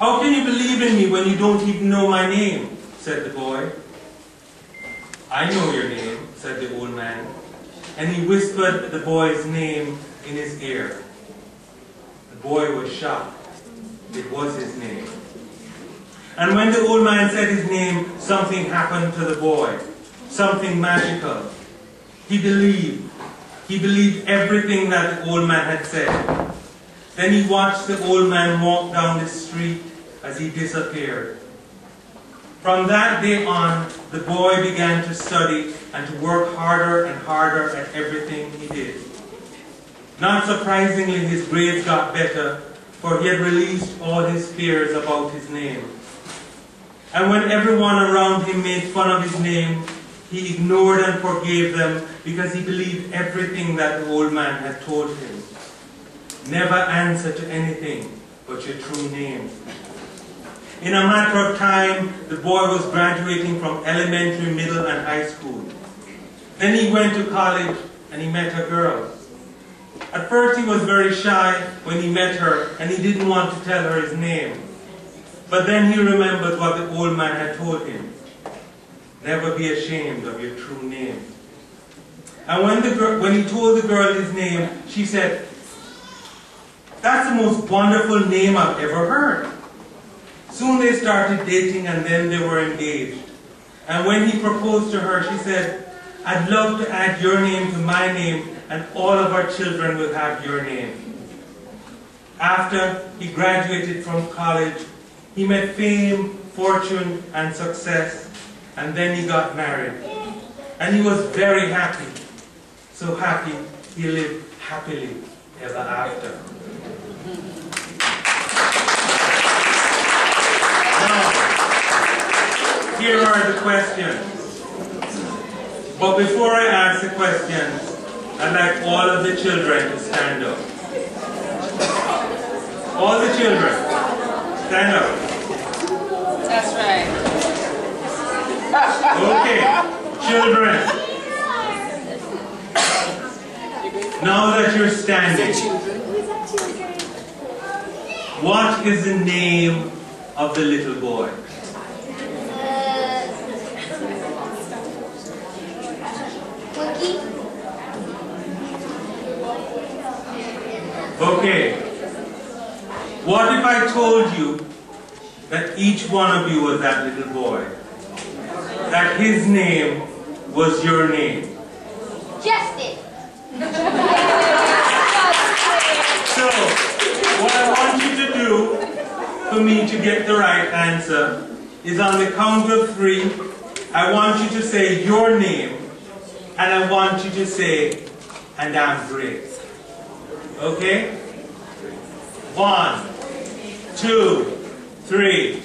"How can you believe in me when you don't even know my name?" said the boy. "I know your name," said the old man, and he whispered the boy's name in his ear. The boy was shocked. It was his name. And when the old man said his name, something happened to the boy, something magical. He believed. He believed everything that the old man had said. Then he watched the old man walk down the street as he disappeared. From that day on, the boy began to study and to work harder and harder at everything he did. Not surprisingly, his grades got better, for he had released all his fears about his name. And when everyone around him made fun of his name, he ignored and forgave them because he believed everything that the old man had told him. Never answer to anything but your true name. In a matter of time, the boy was graduating from elementary, middle, and high school. Then he went to college and he met a girl. At first he was very shy when he met her and he didn't want to tell her his name. But then he remembered what the old man had told him. Never be ashamed of your true name. And when he told the girl his name, she said, "That's the most wonderful name I've ever heard." Soon they started dating and then they were engaged. And when he proposed to her, she said, "I'd love to add your name to my name and all of our children will have your name." After he graduated from college, he met fame, fortune, and success, and then he got married. And he was very happy. So happy, he lived happily ever after. Now, here are the questions. But before I ask the questions, I'd like all of the children to stand up. All the children, stand up. That's right. Okay, children. Now that you're standing, what is the name of the little boy? Okay. What if I told you that each one of you was that little boy? That his name was your name? Justin. So, what I want you to do for me to get the right answer is on the count of 3, I want you to say your name, and I want you to say, "And I'm great." Okay? 1, 2, 3.